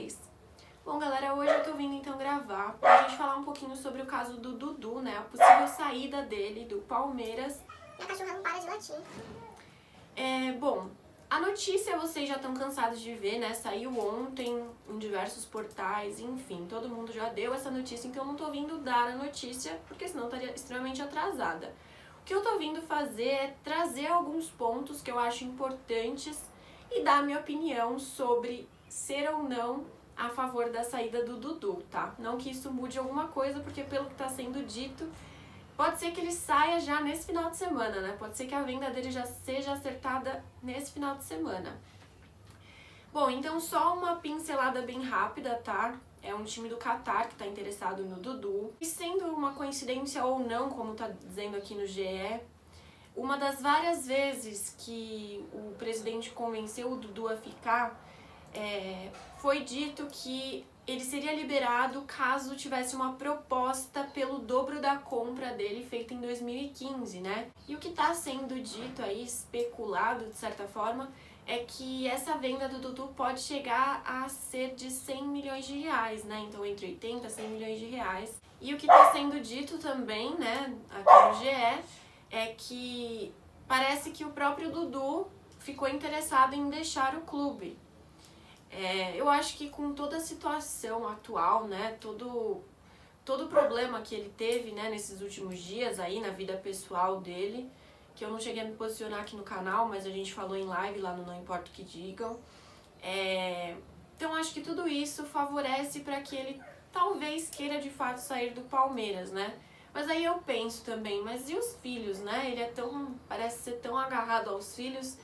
vocês? Bom, galera, hoje eu tô vindo então gravar pra gente falar um pouquinho sobre o caso do Dudu, né? A possível saída dele do Palmeiras. E a cachorra não para de latir. Bom, a notícia vocês já estão cansados de ver, né? Saiu ontem em diversos portais, enfim, todo mundo já deu essa notícia, então eu não tô vindo dar a notícia, porque senão eu estaria extremamente atrasada. O que eu tô vindo fazer é trazer alguns pontos que eu acho importantes e dar a minha opinião sobre ser ou não a favor da saída do Dudu, tá? Não que isso mude alguma coisa, porque pelo que tá sendo dito, pode ser que ele saia já nesse final de semana, né? Pode ser que a venda dele já seja acertada nesse final de semana. Bom, então só uma pincelada bem rápida, tá? É um time do Catar que tá interessado no Dudu. E sendo uma coincidência ou não, como tá dizendo aqui no GE, uma das várias vezes que o presidente convenceu o Dudu a ficar, foi dito que ele seria liberado caso tivesse uma proposta pelo dobro da compra dele feita em 2015, né? E o que está sendo dito aí, especulado de certa forma, é que essa venda do Dudu pode chegar a ser de 100 milhões de reais, né? Então entre 80 e 100 milhões de reais. E o que está sendo dito também, né, aqui no GE, é que parece que o próprio Dudu ficou interessado em deixar o clube. Eu acho que com toda a situação atual, né, todo o problema que ele teve, né, nesses últimos dias aí na vida pessoal dele, que eu não cheguei a me posicionar aqui no canal, mas a gente falou em live lá no Não Importa o Que Digam. Então acho que tudo isso favorece para que ele talvez queira de fato sair do Palmeiras, né? Mas aí eu penso também, mas e os filhos, né? Ele parece ser tão agarrado aos filhos.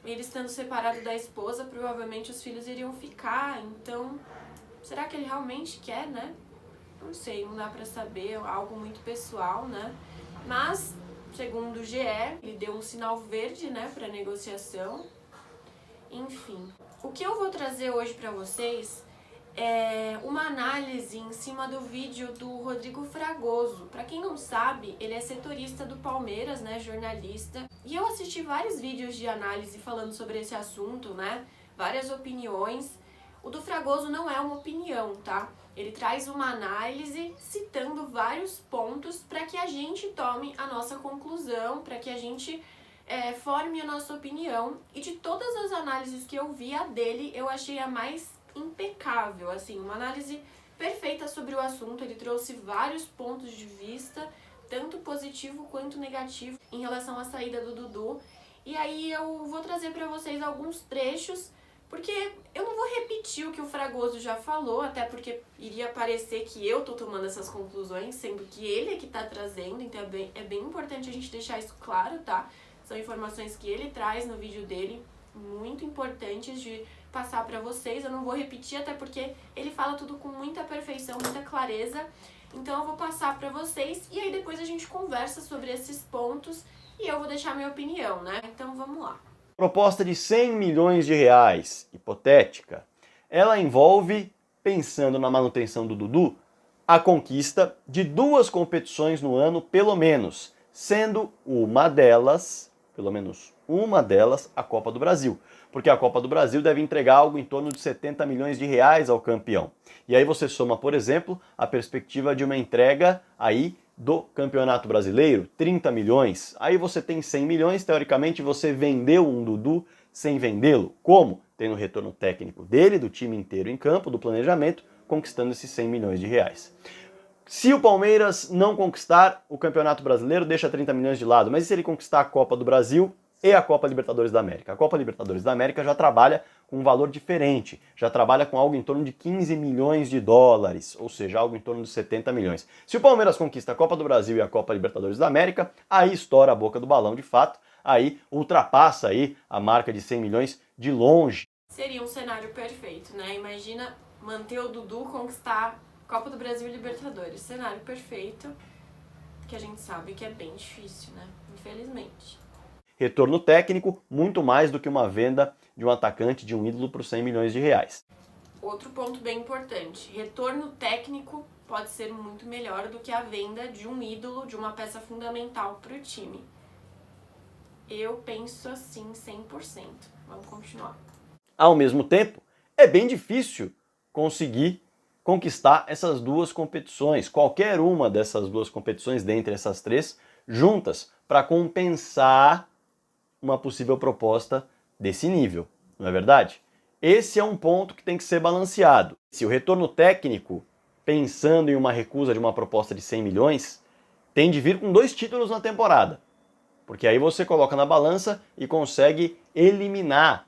Ele estando separado da esposa, provavelmente os filhos iriam ficar, então será que ele realmente quer, né? Não sei, não dá pra saber, é algo muito pessoal, né? Mas, segundo o GE, ele deu um sinal verde, né, pra negociação. Enfim, o que eu vou trazer hoje pra vocês é uma análise em cima do vídeo do Rodrigo Fragoso. Pra quem não sabe, ele é setorista do Palmeiras, né, jornalista. E eu assisti vários vídeos de análise falando sobre esse assunto, né, várias opiniões. O do Fragoso não é uma opinião, tá? Ele traz uma análise citando vários pontos para que a gente tome a nossa conclusão, para que a gente forme a nossa opinião. E de todas as análises que eu vi, a dele eu achei a mais impecável, assim, uma análise perfeita sobre o assunto. Ele trouxe vários pontos de vista, tanto positivo quanto negativo, em relação à saída do Dudu. E aí eu vou trazer para vocês alguns trechos, porque eu não vou repetir o que o Fragoso já falou, até porque iria parecer que eu tô tomando essas conclusões, sendo que ele é que tá trazendo, então é bem importante a gente deixar isso claro, tá? São informações que ele traz no vídeo dele, muito importantes de passar pra vocês. Eu não vou repetir, até porque ele fala tudo com muita perfeição, muita clareza. Então eu vou passar pra vocês e aí depois a gente conversa sobre esses pontos e eu vou deixar minha opinião, né? Então vamos lá. Proposta de 100 milhões de reais, hipotética, ela envolve, pensando na manutenção do Dudu, a conquista de 2 competições no ano, pelo menos, sendo uma delas, pelo menos uma delas, a Copa do Brasil. Porque a Copa do Brasil deve entregar algo em torno de 70 milhões de reais ao campeão. E aí você soma, por exemplo, a perspectiva de uma entrega aí do Campeonato Brasileiro, 30 milhões. Aí você tem 100 milhões, teoricamente você vendeu um Dudu sem vendê-lo. Como? Tendo o retorno técnico dele, do time inteiro em campo, do planejamento, conquistando esses 100 milhões de reais. Se o Palmeiras não conquistar o Campeonato Brasileiro, deixa 30 milhões de lado. Mas e se ele conquistar a Copa do Brasil e a Copa Libertadores da América? A Copa Libertadores da América já trabalha com um valor diferente, já trabalha com algo em torno de 15 milhões de dólares, ou seja, algo em torno de 70 milhões. Se o Palmeiras conquista a Copa do Brasil e a Copa Libertadores da América, aí estoura a boca do balão de fato, aí ultrapassa aí a marca de 100 milhões de longe. Seria um cenário perfeito, né? Imagina manter o Dudu, conquistar Copa do Brasil e Libertadores. Cenário perfeito, que a gente sabe que é bem difícil, né? Infelizmente. Retorno técnico, muito mais do que uma venda de um atacante, de um ídolo, por 100 milhões de reais. Outro ponto bem importante, retorno técnico pode ser muito melhor do que a venda de um ídolo, de uma peça fundamental para o time. Eu penso assim 100%. Vamos continuar. Ao mesmo tempo, é bem difícil conseguir conquistar essas duas competições, qualquer uma dessas duas competições, dentre essas três, juntas, para compensar uma possível proposta desse nível, não é verdade? Esse é um ponto que tem que ser balanceado. Se o retorno técnico, pensando em uma recusa de uma proposta de 100 milhões, tem de vir com 2 títulos na temporada, porque aí você coloca na balança e consegue eliminar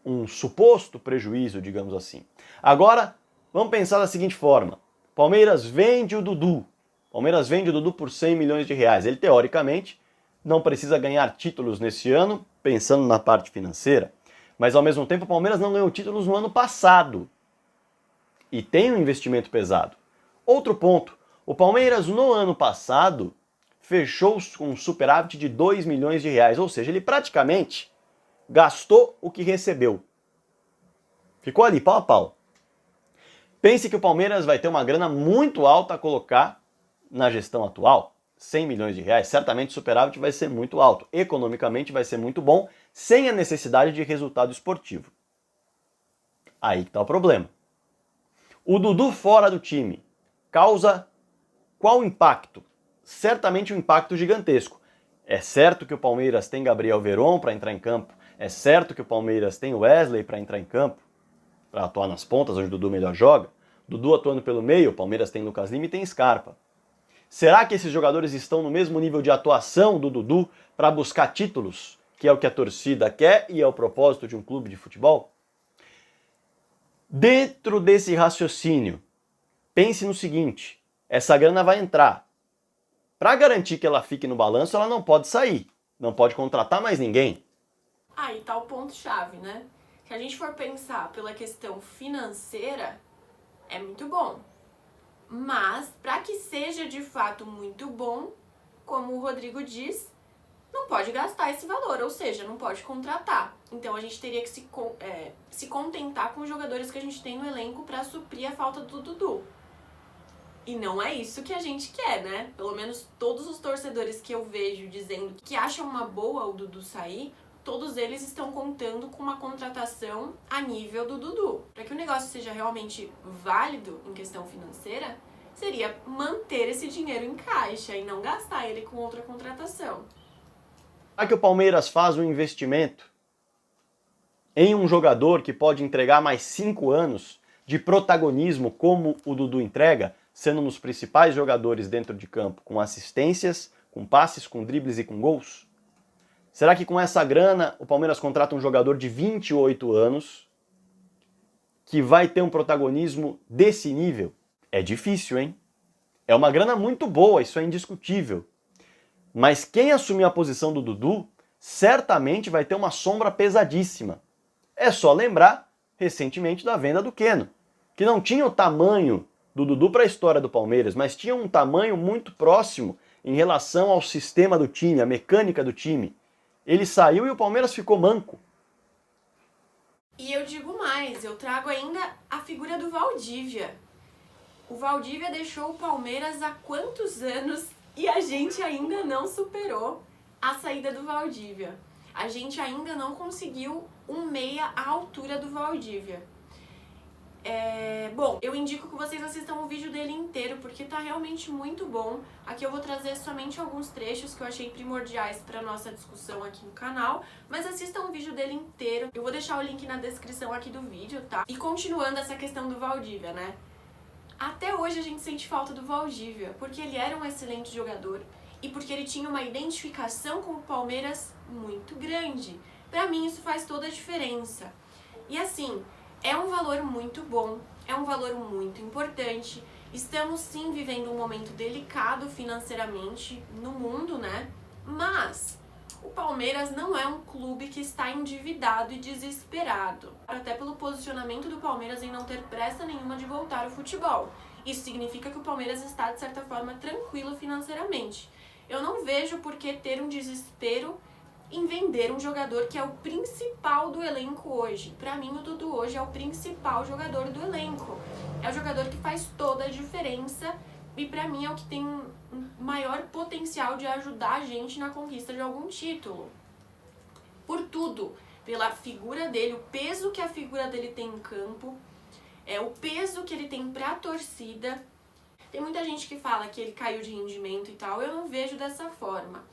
um suposto prejuízo, digamos assim. Agora, vamos pensar da seguinte forma. Palmeiras vende o Dudu. Palmeiras vende o Dudu por 100 milhões de reais. Ele, teoricamente, não precisa ganhar títulos nesse ano, pensando na parte financeira. Mas, ao mesmo tempo, o Palmeiras não ganhou títulos no ano passado. E tem um investimento pesado. Outro ponto. O Palmeiras, no ano passado, fechou com um superávit de 2 milhões de reais. Ou seja, ele praticamente gastou o que recebeu. Ficou ali, pau a pau. Pense que o Palmeiras vai ter uma grana muito alta a colocar na gestão atual. 100 milhões de reais. Certamente o superávit vai ser muito alto. Economicamente vai ser muito bom, sem a necessidade de resultado esportivo. Aí que está o problema. O Dudu fora do time causa qual impacto? Certamente um impacto gigantesco. É certo que o Palmeiras tem Gabriel Veron para entrar em campo. É certo que o Palmeiras tem Wesley para entrar em campo, para atuar nas pontas, onde o Dudu melhor joga. Dudu atuando pelo meio, o Palmeiras tem Lucas Lima e tem Scarpa. Será que esses jogadores estão no mesmo nível de atuação do Dudu para buscar títulos, que é o que a torcida quer e é o propósito de um clube de futebol? Dentro desse raciocínio, pense no seguinte, essa grana vai entrar. Para garantir que ela fique no balanço, ela não pode sair, não pode contratar mais ninguém. Aí tá o ponto-chave, né? Se a gente for pensar pela questão financeira, é muito bom. Mas, para que seja de fato muito bom, como o Rodrigo diz, não pode gastar esse valor, ou seja, não pode contratar. Então a gente teria que se contentar com os jogadores que a gente tem no elenco para suprir a falta do Dudu. E não é isso que a gente quer, né? Pelo menos todos os torcedores que eu vejo dizendo que acham uma boa o Dudu sair, todos eles estão contando com uma contratação a nível do Dudu. Para que o negócio seja realmente válido em questão financeira, seria manter esse dinheiro em caixa e não gastar ele com outra contratação. Será que o Palmeiras faz um investimento em um jogador que pode entregar mais 5 anos de protagonismo como o Dudu entrega, sendo um dos principais jogadores dentro de campo, com assistências, com passes, com dribles e com gols? Será que com essa grana o Palmeiras contrata um jogador de 28 anos que vai ter um protagonismo desse nível? É difícil, hein? É uma grana muito boa, isso é indiscutível. Mas quem assumir a posição do Dudu certamente vai ter uma sombra pesadíssima. É só lembrar, recentemente, da venda do Keno, que não tinha o tamanho do Dudu para a história do Palmeiras, mas tinha um tamanho muito próximo em relação ao sistema do time, à mecânica do time. Ele saiu e o Palmeiras ficou manco. E eu digo mais, eu trago ainda a figura do Valdívia. O Valdívia deixou o Palmeiras há quantos anos e a gente ainda não superou a saída do Valdívia. A gente ainda não conseguiu um meia à altura do Valdívia. Bom, eu indico que vocês assistam o vídeo dele inteiro, porque tá realmente muito bom. Aqui eu vou trazer somente alguns trechos que eu achei primordiais para nossa discussão aqui no canal, mas assistam o vídeo dele inteiro. Eu vou deixar o link na descrição aqui do vídeo, tá? E continuando essa questão do Valdívia, né? Até hoje a gente sente falta do Valdívia, porque ele era um excelente jogador e porque ele tinha uma identificação com o Palmeiras muito grande. Pra mim isso faz toda a diferença. E assim, é um valor muito bom, é um valor muito importante. Estamos sim vivendo um momento delicado financeiramente no mundo, né? Mas o Palmeiras não é um clube que está endividado e desesperado. Até pelo posicionamento do Palmeiras em não ter pressa nenhuma de voltar ao futebol. Isso significa que o Palmeiras está, de certa forma, tranquilo financeiramente. Eu não vejo por que ter um desespero em vender um jogador que é o principal do elenco hoje. Pra mim, o Dudu hoje é o principal jogador do elenco. É o jogador que faz toda a diferença e pra mim é o que tem um maior potencial de ajudar a gente na conquista de algum título. Por tudo, pela figura dele, o peso que a figura dele tem em campo, o peso que ele tem pra torcida. Tem muita gente que fala que ele caiu de rendimento e tal, eu não vejo dessa forma.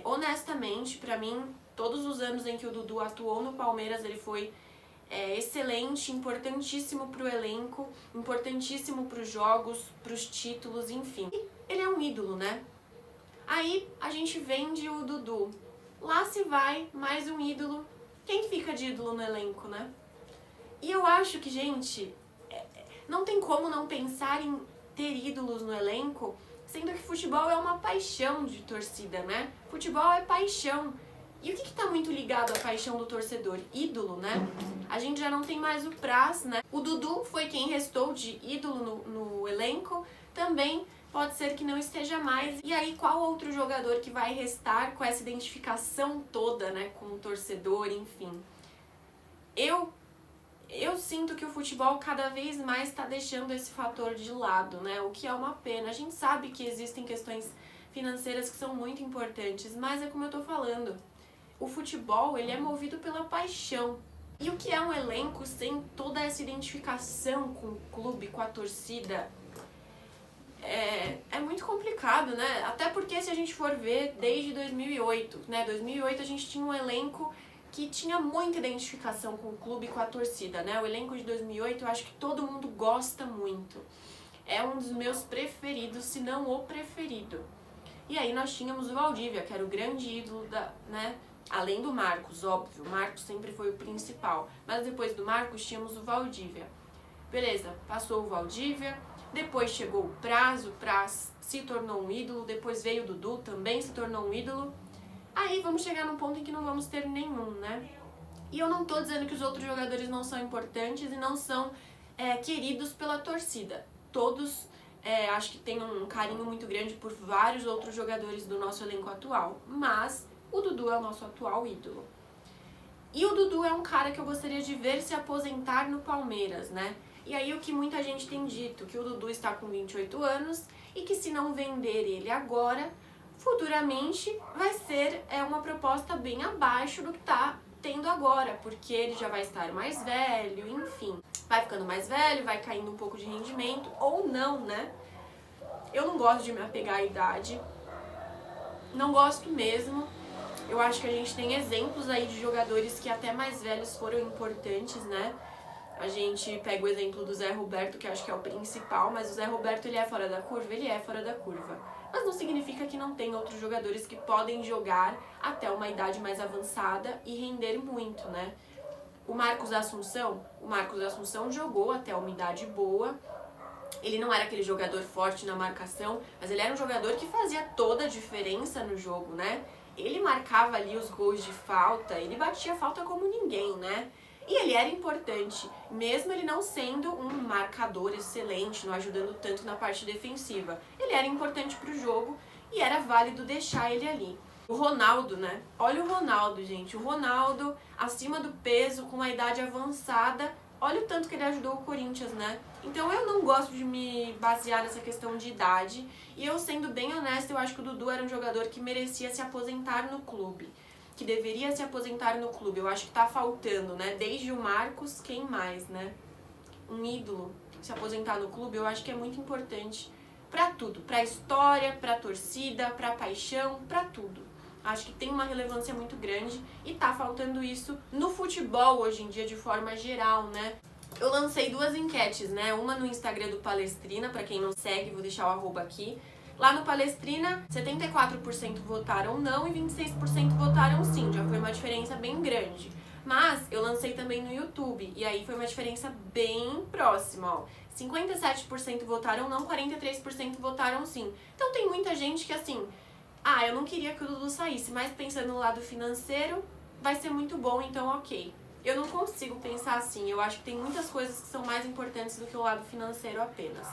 Honestamente, pra mim, todos os anos em que o Dudu atuou no Palmeiras, ele foi excelente, importantíssimo pro elenco, importantíssimo pros jogos, pros títulos, enfim. Ele é um ídolo, né? Aí a gente vende o Dudu. Lá se vai, mais um ídolo. Quem fica de ídolo no elenco, né? E eu acho que, gente, não tem como não pensar em ter ídolos no elenco, sendo que futebol é uma paixão de torcida, né? Futebol é paixão. E o que tá muito ligado à paixão do torcedor? Ídolo, né? A gente já não tem mais o Praz, né? O Dudu foi quem restou de ídolo no elenco, também pode ser que não esteja mais. E aí, qual outro jogador que vai restar com essa identificação toda, né, com o torcedor, enfim. Eu sinto que o futebol cada vez mais está deixando esse fator de lado, né? O que é uma pena. A gente sabe que existem questões financeiras que são muito importantes, mas é como eu tô falando. O futebol, ele é movido pela paixão. E o que é um elenco sem toda essa identificação com o clube, com a torcida? É muito complicado, né? Até porque se a gente for ver desde 2008, né? 2008 a gente tinha um elenco que tinha muita identificação com o clube e com a torcida, né? O elenco de 2008 eu acho que todo mundo gosta muito. É um dos meus preferidos, se não o preferido. E aí nós tínhamos o Valdívia, que era o grande ídolo né? Além do Marcos, óbvio, o Marcos sempre foi o principal. Mas depois do Marcos tínhamos o Valdívia. Beleza, passou o Valdívia, depois chegou o Praz se tornou um ídolo, depois veio o Dudu, também se tornou um ídolo. Aí vamos chegar num ponto em que não vamos ter nenhum, né? E eu não tô dizendo que os outros jogadores não são importantes e não são queridos pela torcida. Todos acho que tem um carinho muito grande por vários outros jogadores do nosso elenco atual. Mas o Dudu é o nosso atual ídolo. E o Dudu é um cara que eu gostaria de ver se aposentar no Palmeiras, né? E aí o que muita gente tem dito, que o Dudu está com 28 anos e que se não vender ele agora, futuramente vai ser uma proposta bem abaixo do que tá tendo agora, porque ele já vai estar mais velho, enfim. Vai ficando mais velho, vai caindo um pouco de rendimento, ou não, né? Eu não gosto de me apegar à idade, não gosto mesmo. Eu acho que a gente tem exemplos aí de jogadores que até mais velhos foram importantes, né? A gente pega o exemplo do Zé Roberto, que eu acho que é o principal, mas o Zé Roberto, ele é fora da curva? Ele é fora da curva. Mas não significa que não tem outros jogadores que podem jogar até uma idade mais avançada e render muito, né? O Marcos Assunção jogou até uma idade boa. Ele não era aquele jogador forte na marcação, mas ele era um jogador que fazia toda a diferença no jogo, né? Ele marcava ali os gols de falta, ele batia falta como ninguém, né? E ele era importante, mesmo ele não sendo um marcador excelente, não ajudando tanto na parte defensiva. Ele era importante pro jogo e era válido deixar ele ali. O Ronaldo, né? Olha o Ronaldo, gente. O Ronaldo, acima do peso, com uma idade avançada, olha o tanto que ele ajudou o Corinthians, né? Então eu não gosto de me basear nessa questão de idade. E eu, sendo bem honesta, eu acho que o Dudu era um jogador que merecia se aposentar no clube. Que deveria se aposentar no clube. Eu acho que tá faltando, né? Desde o Marcos, quem mais, né? Um ídolo se aposentar no clube, eu acho que é muito importante pra tudo. Pra história, pra torcida, pra paixão, pra tudo. Acho que tem uma relevância muito grande e tá faltando isso no futebol hoje em dia de forma geral, né? Eu lancei 2 enquetes, né? Uma no Instagram do Palestrina, pra quem não segue, vou deixar o arroba aqui. Lá no Palestrina, 74% votaram não e 26% votaram sim. Já foi uma diferença bem grande. Mas eu lancei também no YouTube e aí foi uma diferença bem próxima, ó. 57% votaram não, 43% votaram sim. Então tem muita gente que assim, eu não queria que o Dudu saísse, mas pensando no lado financeiro, vai ser muito bom, então ok. Eu não consigo pensar assim, eu acho que tem muitas coisas que são mais importantes do que o lado financeiro apenas.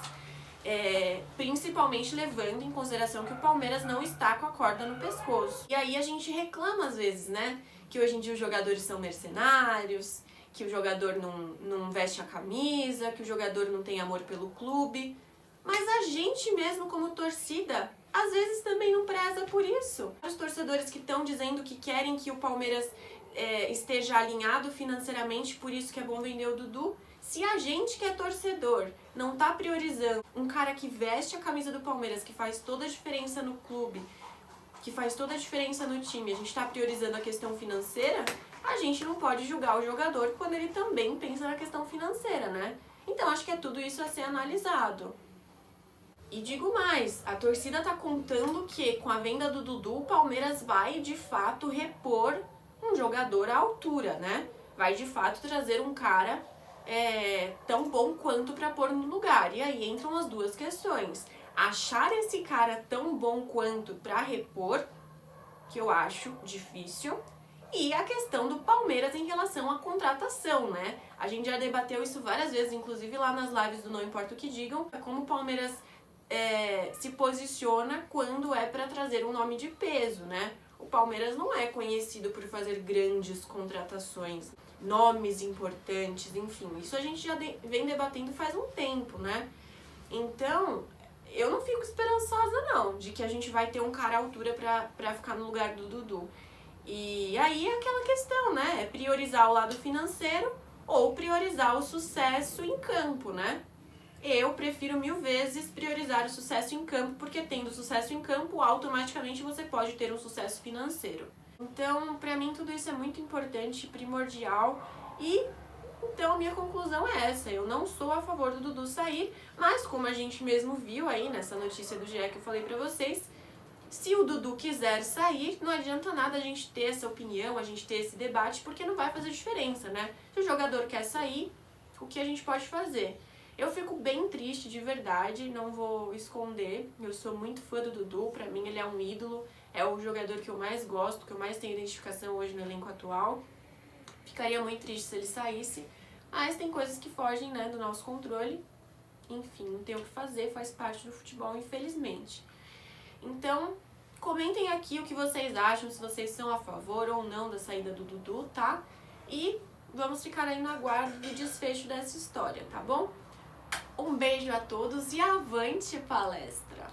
Principalmente levando em consideração que o Palmeiras não está com a corda no pescoço. E aí a gente reclama às vezes, né? Que hoje em dia os jogadores são mercenários, que o jogador não veste a camisa, que o jogador não tem amor pelo clube. Mas a gente mesmo como torcida, às vezes também não preza por isso. Os torcedores que estão dizendo que querem que o Palmeiras esteja alinhado financeiramente, por isso que é bom vender o Dudu. Se a gente que é torcedor não tá priorizando um cara que veste a camisa do Palmeiras, que faz toda a diferença no clube, que faz toda a diferença no time, a gente tá priorizando a questão financeira, a gente não pode julgar o jogador quando ele também pensa na questão financeira, né? Então acho que é tudo isso a ser analisado. E digo mais, a torcida tá contando que com a venda do Dudu, o Palmeiras vai de fato repor um jogador à altura, né? Vai de fato trazer um cara tão bom quanto para pôr no lugar. E aí entram as duas questões. Achar esse cara tão bom quanto para repor, que eu acho difícil, e a questão do Palmeiras em relação à contratação, né? A gente já debateu isso várias vezes, inclusive lá nas lives do Não Importa o Que Digam, como o Palmeiras se posiciona quando é para trazer um nome de peso, né? O Palmeiras não é conhecido por fazer grandes contratações, nomes importantes, enfim. Isso a gente já vem debatendo faz um tempo, né? Então, eu não fico esperançosa não, de que a gente vai ter um cara à altura pra ficar no lugar do Dudu. E aí é aquela questão, né? É priorizar o lado financeiro ou priorizar o sucesso em campo, né? Eu prefiro 1000 vezes priorizar o sucesso em campo, porque tendo sucesso em campo, automaticamente você pode ter um sucesso financeiro. Então, pra mim, tudo isso é muito importante, primordial. E, então, a minha conclusão é essa. Eu não sou a favor do Dudu sair, mas como a gente mesmo viu aí nessa notícia do GE que eu falei pra vocês, se o Dudu quiser sair, não adianta nada a gente ter essa opinião, a gente ter esse debate, porque não vai fazer diferença, né? Se o jogador quer sair, o que a gente pode fazer? Eu fico bem triste, de verdade, não vou esconder. Eu sou muito fã do Dudu, pra mim ele é um ídolo, é o jogador que eu mais gosto, que eu mais tenho identificação hoje no elenco atual. Ficaria muito triste se ele saísse, mas tem coisas que fogem, né, do nosso controle. Enfim, não tem o que fazer, faz parte do futebol, infelizmente. Então, comentem aqui o que vocês acham, se vocês são a favor ou não da saída do Dudu, tá? E vamos ficar aí no aguardo do desfecho dessa história, tá bom? Um beijo a todos e avante palestra!